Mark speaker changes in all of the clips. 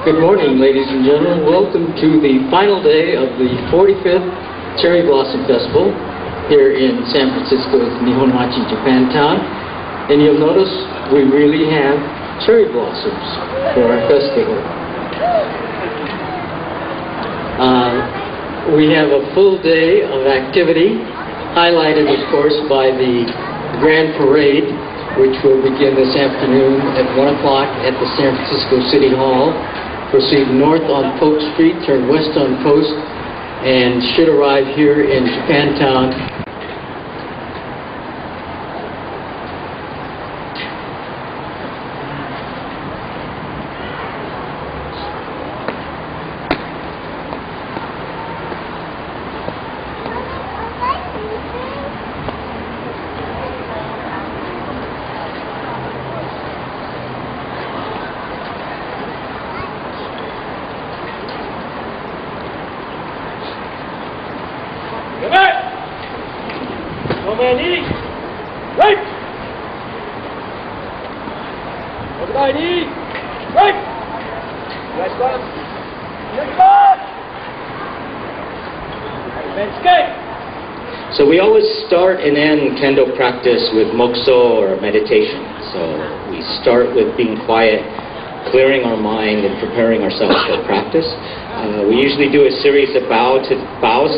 Speaker 1: Good morning, ladies and gentlemen. Welcome to the final day of the 45th Cherry Blossom Festival here in San Francisco's Nihonmachi, Japantown. And you'll notice we really have cherry blossoms for our festival. We have a full day of activity, highlighted, of course, by the Grand Parade, which will begin this afternoon at 1 o'clock at the San Francisco City Hall. Proceed north on Polk Street, turn west on Post, and should arrive here in Japantown. So we always start and end Kendo practice with mokuso or meditation. So we start with being quiet, clearing our mind and preparing ourselves for practice. We usually do a series of bows.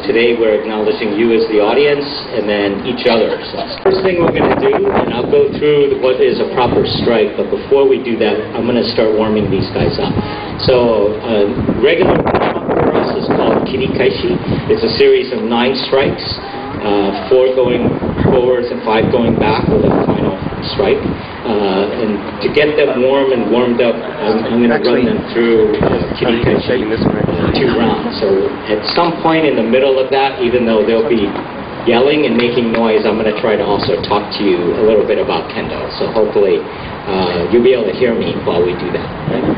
Speaker 1: Today we're acknowledging you as the audience and then each other. So first thing we're going to do, and I'll go through what is a proper strike, but before we do that, I'm going to start warming these guys up. So regular for us is called kirikaishi. It's a series of 9 strikes, 4 going forwards and 5 going back with a final strike. And to get them warm and warmed up, I'm going to run them through kirikaishi 2 rounds. So at some point in the middle of that, even though they'll be yelling and making noise, I'm going to try to also talk to you a little bit about Kendo. So hopefully you'll be able to hear me while we do that. Right?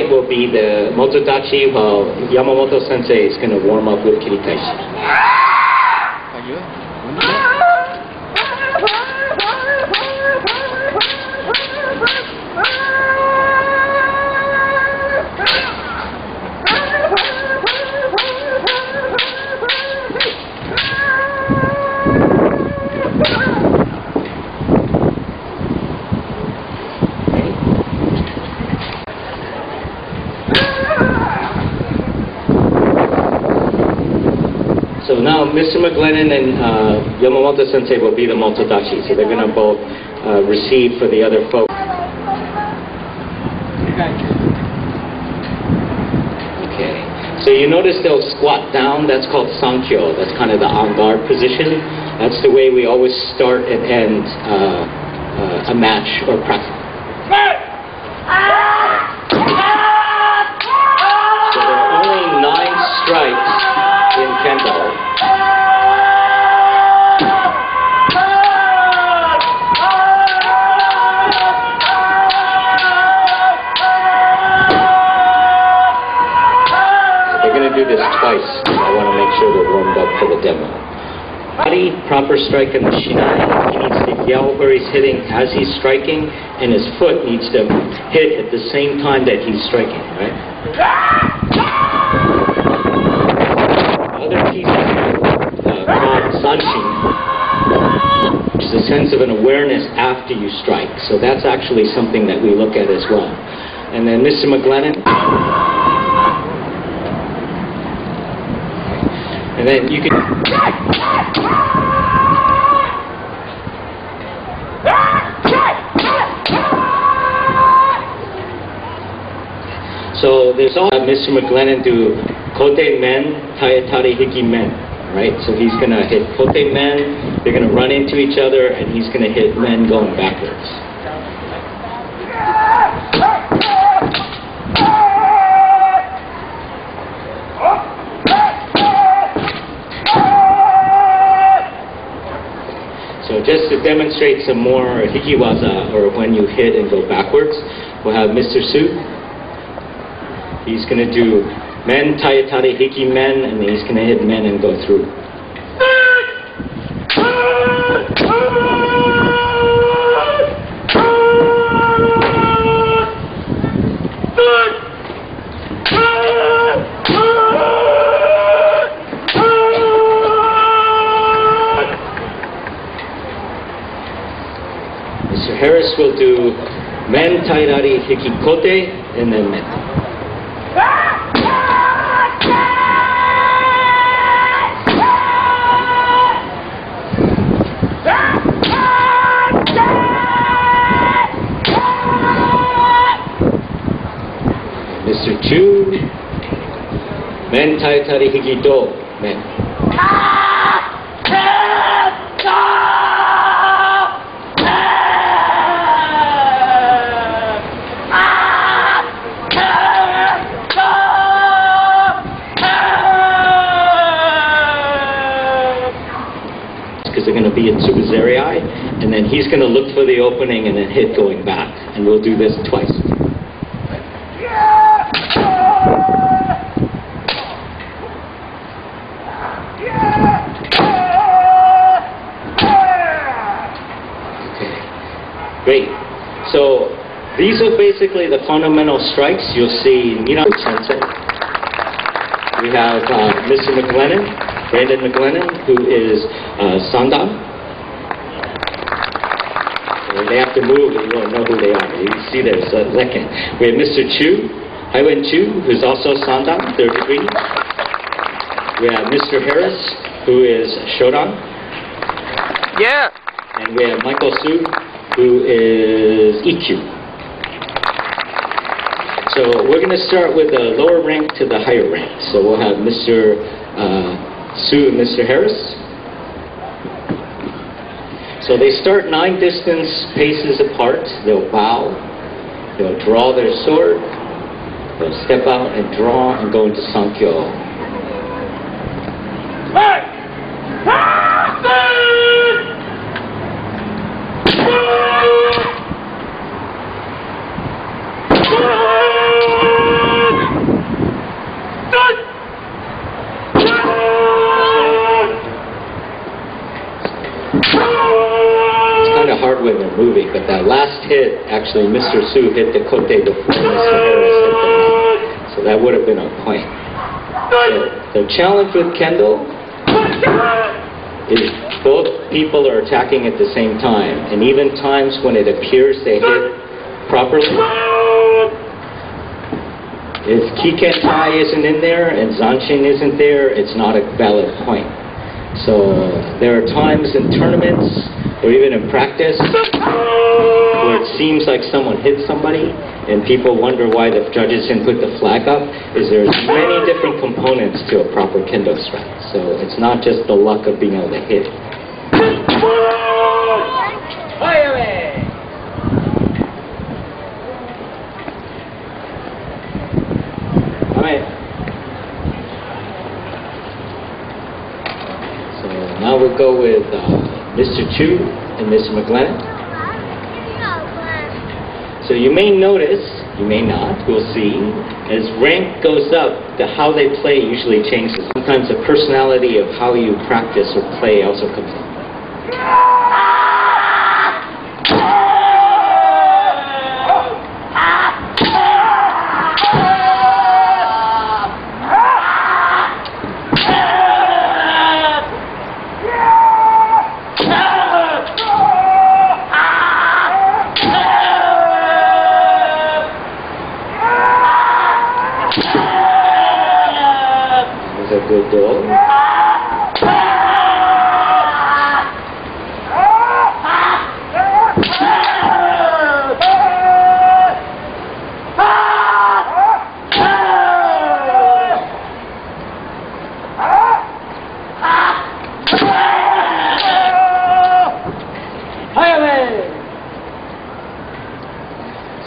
Speaker 1: Will be the motodachi while Yamamoto Sensei is going to warm up with kirikaishi. So now Mr. McGlennon and Yamamoto Sensei will be the motodachi, so they're going to both receive for the other folks. Okay, so you notice they'll squat down. That's called sankyo. That's kind of the en-garde position. That's the way we always start and end a match or practice. So there are only 9 strikes in Kendo. They're going to do this twice. I want to make sure they're warmed up for the demo. Body, proper strike in the shinai. He needs to yell where he's hitting as he's striking, and his foot needs to hit at the same time that he's striking, right? Other pieces called sanshin, which is a sense of an awareness after you strike. So that's actually something that we look at as well. And then Mr. McGlennon. And then you can... So there's all Mr. McGlennon do kote men, tayatari hiki men, right? So he's going to hit kote men, they're going to run into each other, and he's going to hit men going backwards. So just to demonstrate some more hikiwaza, or when you hit and go backwards, we'll have Mr. Su. He's going to do men, tayatari, hiki men, and then he's going to hit men and go through. Harris will do men tairari hikikote and then men. Mr. Chu, men taitari hikito, men. Because they're going to be in Tsukuzerai, and then he's going to look for the opening and then hit going back, and we'll do this twice. Great. So these are basically the fundamental strikes. You'll see Nihonmachi Sensei. We have Mr. McGlennon, Brandon McGlennon, who is Sandan. And they have to move and you won't know who they are. You can see there's a Lekken. We have Mr. Chu, Haiwen Chu, who's also Sandan, 3rd degree. We have Mr. Harris, who is Shodan.
Speaker 2: Yeah.
Speaker 1: And we have Michael Su, who is EQ. So we're going to start with the lower rank to the higher rank. So we'll have Mr. Su and Mr. Harris. So they start 9 distance paces apart. They'll bow, they'll draw their sword, they'll step out and draw and go into Sankyo. Hard when they're moving, but that last hit, actually Mr. Su hit the kote before Mr. Harris hit the mat. So that would have been a point. So the challenge with Kendo is both people are attacking at the same time, and even times when it appears they hit properly, if Kiken Tai isn't in there and Zanshin isn't there, it's not a valid point. So there are times in tournaments or even in practice where it seems like someone hit somebody and people wonder why the judges didn't put the flag up, is there's many different components to a proper Kendo strike. So it's not just the luck of being able to hit. Alright. So now we'll go with Mr. Chu and Mr. McGlennon. So you may notice, you may not, we'll see, as rank goes up, how they play usually changes. Sometimes the personality of how you practice or play also comes in. Good dog.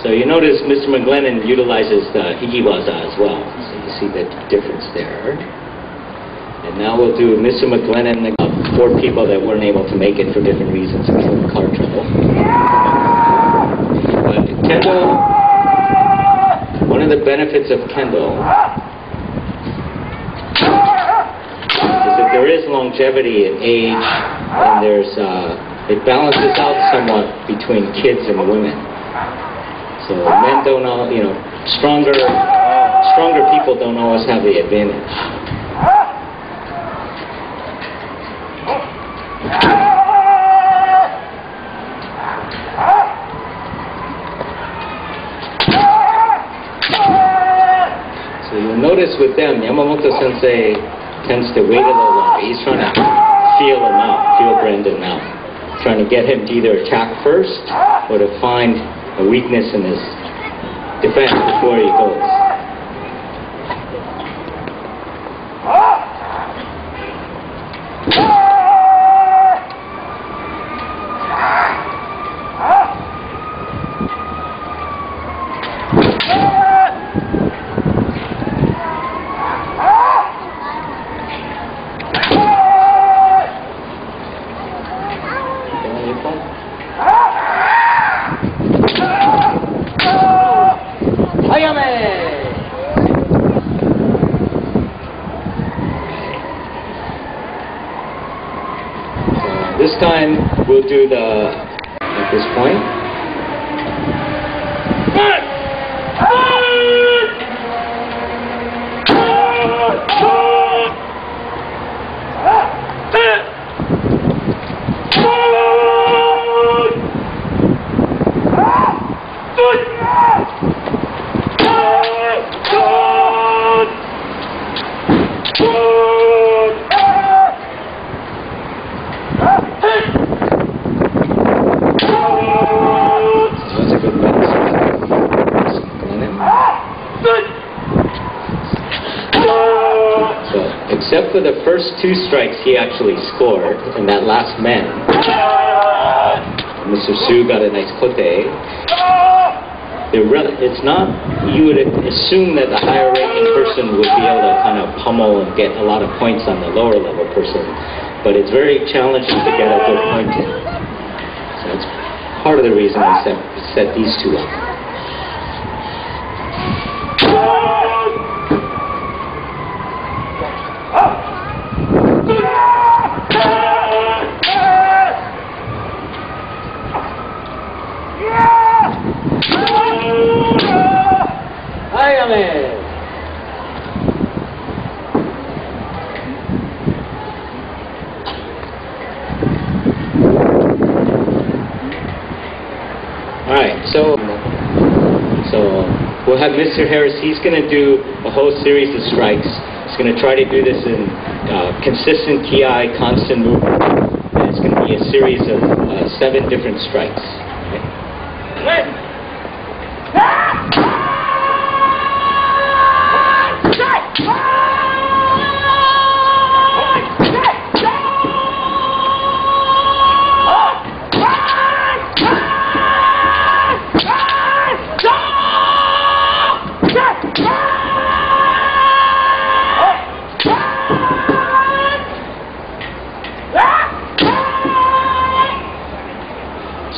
Speaker 1: So you notice Mr. McGlennon utilizes the Hikiwaza as well. So you see the difference there. And now we'll do Mr. McGlennon, 4 people that weren't able to make it for different reasons because of car trouble. But Kendo, one of the benefits of Kendo is that there is longevity in age, and there's it balances out somewhat between kids and women. So men don't all, stronger people don't always have the advantage. them, Yamamoto sensei tends to wait a little longer. He's trying to feel him out, feel Brendan out. Trying to get him to either attack first or to find a weakness in his defense before he goes. This time we'll do the at this point. Except for the first two strikes he actually scored, and that last man, Mr. Su got a nice kote. It's not, you would assume that the higher ranking person would be able to kind of pummel and get a lot of points on the lower level person, but it's very challenging to get a good point in. So that's part of the reason I set these two up. Alright, so we'll have Mr. Harris. He's going to do a whole series of strikes. He's going to try to do this in consistent ki, constant movement. And it's going to be a series of 7 different strikes. Okay?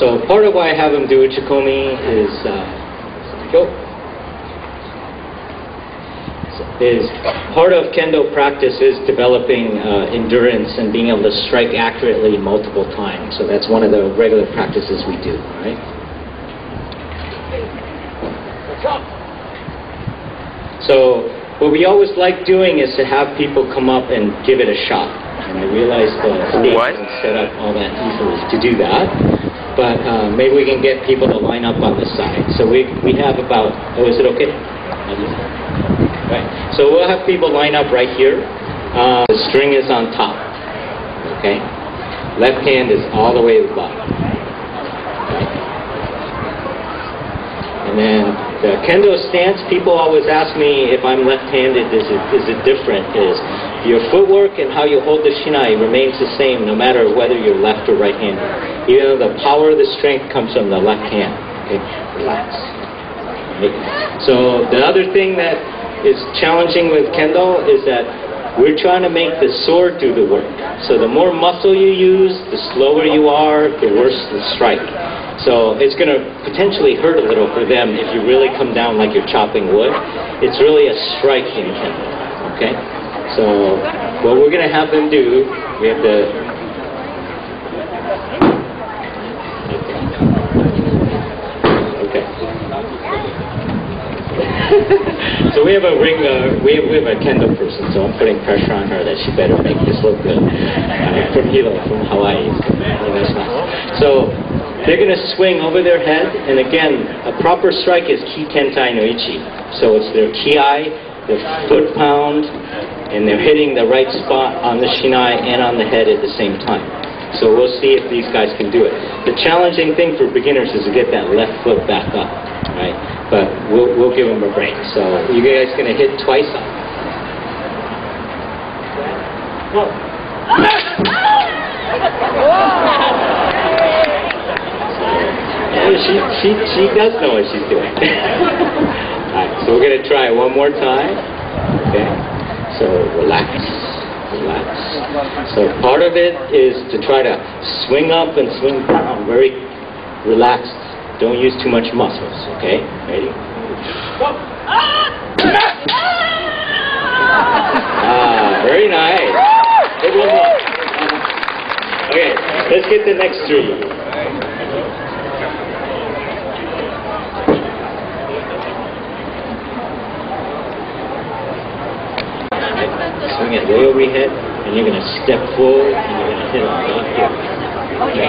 Speaker 1: So part of why I have him do Uchikomi is part of Kendo practice is developing endurance and being able to strike accurately multiple times. So that's one of the regular practices we do, right? So what we always like doing is to have people come up and give it a shot. And I realize the stage isn't set up all that easily to do that. But maybe we can get people to line up on the side. So we have about, oh, is it okay? Right. So we'll have people line up right here. The string is on top. Okay? Left hand is all the way to the bottom. Okay. And then the Kendo stance, people always ask me if I'm left-handed, is it different? Is your footwork and how you hold the shinai remains the same no matter whether you're left or right-handed. Even though the power of the strength comes from the left hand. Okay? Relax. Right? So the other thing that is challenging with Kendo is that we're trying to make the sword do the work. So the more muscle you use, the slower you are, the worse the strike. So it's going to potentially hurt a little for them if you really come down like you're chopping wood. It's really a strike in Kendo. Okay? So what we're going to have them do, we have to... Okay. So we have a ring, we have a Kendo person, so I'm putting pressure on her that she better make this look good. From Hilo, from Hawaii. So they're going to swing over their head, and again, a proper strike is ki tentai no ichi. So it's their ki, the foot pound, and they're hitting the right spot on the shinai and on the head at the same time. So we'll see if these guys can do it. The challenging thing for beginners is to get that left foot back up, right? But we'll give them a break. So you guys gonna hit twice up. Go. She does know what she's doing. Alright, so we're gonna try it one more time. Okay. So relax. So part of it is to try to swing up and swing down, very relaxed. Don't use too much muscles, okay? Ready? Very nice. Hit one more. Okay, let's get the next three. Swing it way over your head, and you're going to step forward, and you're going to hit it right here. Okay.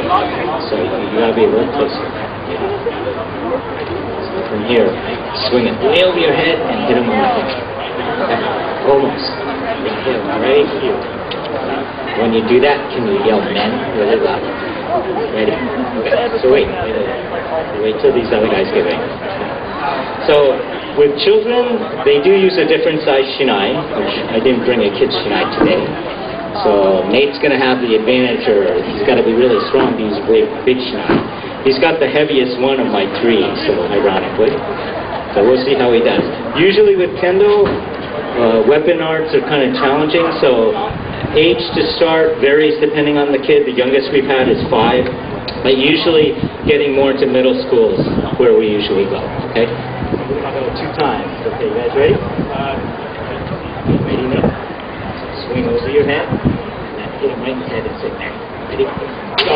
Speaker 1: So you got to be a little closer. Yeah. So from here, swing it way over your head and hit them on the head. Okay. Almost. You hit them right here. When you do that, can you yell "men" really loud? Ready? Okay. So wait till these other guys get ready. So with children, they do use a different size shinai, which I didn't bring a kid's shinai today. So Nate's going to have the advantage, or he's got to be really strong to use a big shinai. He's got the heaviest one of my three, so ironically. So we'll see how he does. Usually with Kendo, weapon arts are kind of challenging, so age to start varies depending on the kid. The youngest we've had is 5, but usually getting more into middle school is where we usually go, okay? We're going to go 2 times. Okay, you guys ready? Ready now? Swing over your head, and then hit him right in the head and sit there. Ready? Go!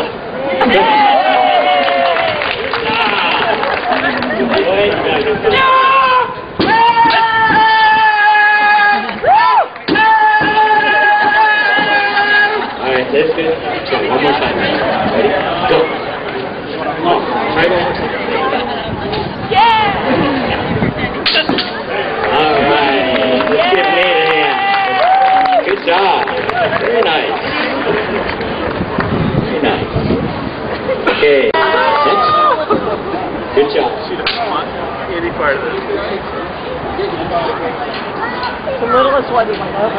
Speaker 1: Alright, that's good. So one more time. Ready? Go! Oh, try one more time. Alright, let's give Nate a hand. Good job. Very nice. Very nice. Okay, next. Good job.
Speaker 2: Any part of this.
Speaker 3: The littlest one is my mother.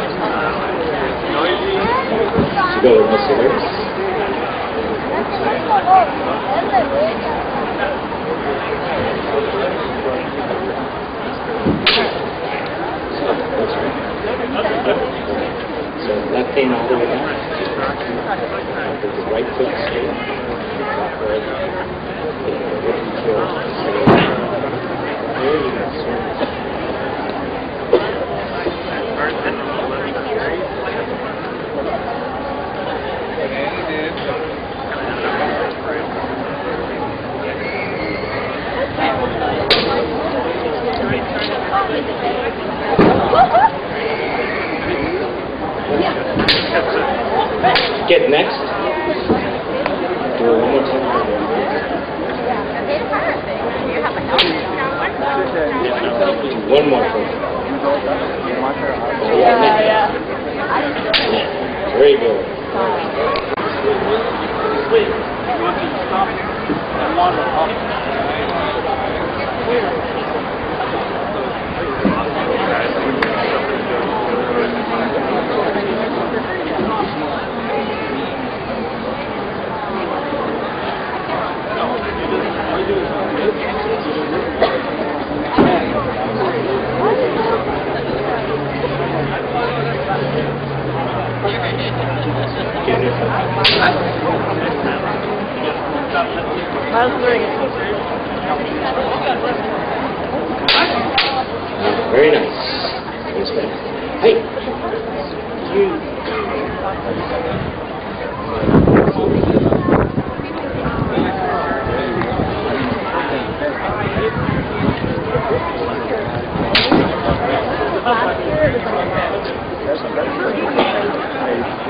Speaker 1: So go with Mr. Harris. So left hand all the way down. Put the right foot straight. There you go. Get next. Do it one more time. One more time.
Speaker 3: Yeah.
Speaker 1: Very good. Very nice. Hey.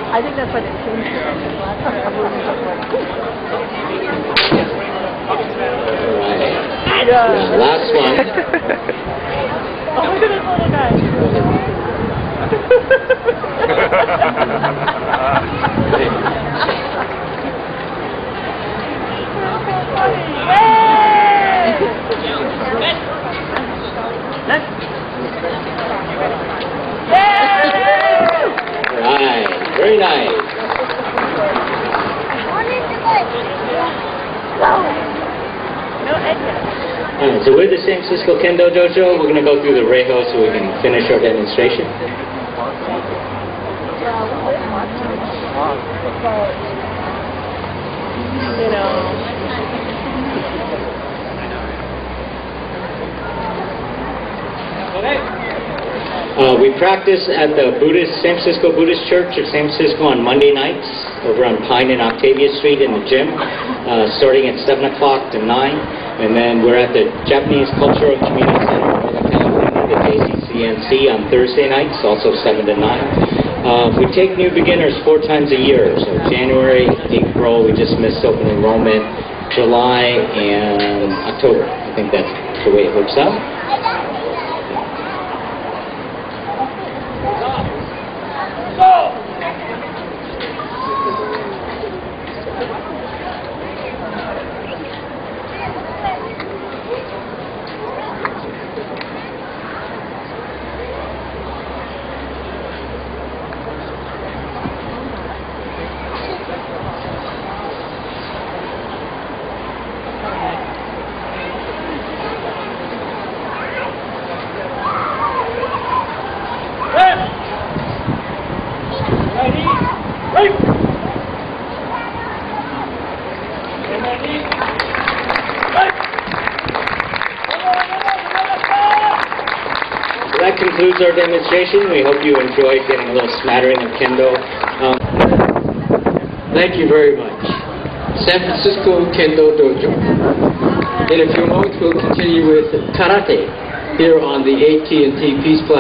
Speaker 3: I think that's why they changed it.
Speaker 1: Yeah, last one.
Speaker 3: look at this little guy.
Speaker 1: Right, very nice. Alright, so with the San Francisco Kendo Dojo, we're going to go through the Reiho so we can finish our demonstration.
Speaker 3: You know.
Speaker 1: We practice at the San Francisco Buddhist Church of San Francisco on Monday nights over on Pine and Octavia Street in the gym, starting at 7 o'clock to 9. And then we're at the Japanese Cultural Community Center in Northern California, the JCCNC, on Thursday nights, also 7 to 9. We take new beginners 4 times a year. So January, April, we just missed open enrollment, July, and October. I think that's the way it works out. That concludes our demonstration. We hope you enjoyed getting a little smattering of Kendo.
Speaker 4: Thank you very much. San Francisco Kendo Dojo. In a few moments, we'll continue with karate here on the AT&T Peace Platform.